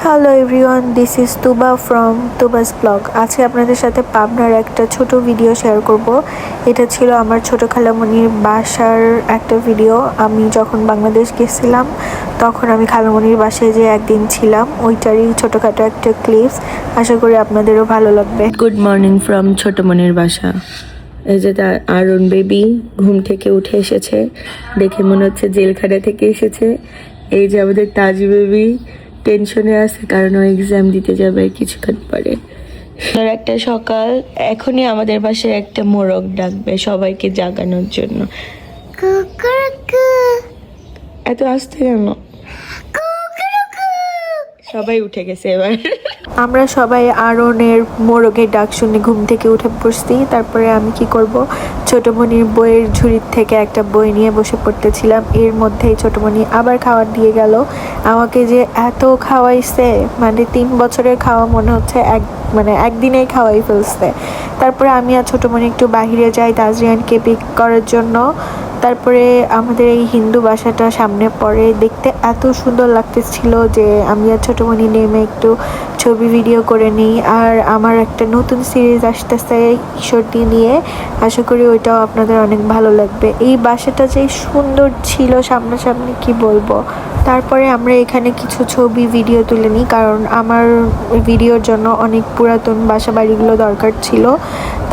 Hello everyone, this is Tuba from তুবাস blog. আজকে আপনাদের সাথে পাবনার একটা ছোট ভিডিও শেয়ার করব। এটা ছিল আমার ছোট খালামণির বাসার একটা ভিডিও। আমি যখন বাংলাদেশ গেছিলাম তখন আমি খালামণির বাসায় যে একদিন ছিলাম, ওইটারই ছোটোখাটো একটা ক্লিপস। আশা করি আপনাদেরও ভালো লাগবে। গুড মর্নিং ফ্রম ছোটমনির বাসা। এই যে তার আরন বেবি ঘুম থেকে উঠে এসেছে, দেখে মনে হচ্ছে জেলখানা থেকে এসেছে। এই যে আমাদের তাজ বেবি টেনশনে আছে, কারণ ও এক্সাম দিতে যাবে কিছুক্ষণ পরে। আর একটা সকাল, এখনই আমাদের বাসায় একটা মোরগ ডাকবে সবাইকে জাগানোর জন্য। এত আসতে কেন? সবাই উঠে গেছে এবার। আমরা সবাই আরনের মোরগের ডাক শুনে ঘুম থেকে উঠে পড়ছি। তারপরে আমি কি করব, ছোটমণির বইয়ের ঝুড়ির থেকে একটা বই নিয়ে বসে পড়তেছিলাম। এর মধ্যেই ছোটমণি আবার খাবার দিয়ে গেল। আমাকে যে এত খাওয়াইছে, মানে 3 বছরের খাওয়া মনে হচ্ছে একদিনেই খাওয়াই ফেলছে। তারপরে আমি আর ছোটমণি একটু বাহিরে যাই তাজরিয়ানকে পিক করার জন্য। তারপরে আমাদের এই হিন্দু বাসাটা সামনে পড়ে, দেখতে এত সুন্দর লাগতেছিল যে আমি আর ছোটমণি নেমে একটু ছবি ভিডিও করে নিই। আর আমার একটা নতুন সিরিজ আসতেছে ঈশ্বরদী নিয়ে, আশা করি ওইটাও আপনাদের অনেক ভালো লাগবে। এই বাসাটা যে সুন্দর ছিল সামনাসামনি কি বলবো। তারপরে আমরা এখানে কিছু ছবি ভিডিও তুলে নিই, কারণ আমার ভিডিওর জন্য অনেক পুরাতন বাসা বাড়িগুলো দরকার ছিল।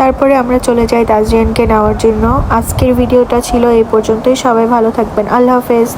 তারপরে আমরা চলে যাই তাজরিয়ানকে নেওয়ার জন্য। আজকের ভিডিওটা ছিল এই পর্যন্তই। সবাই ভালো থাকবেন, আল্লাহ হাফেজ।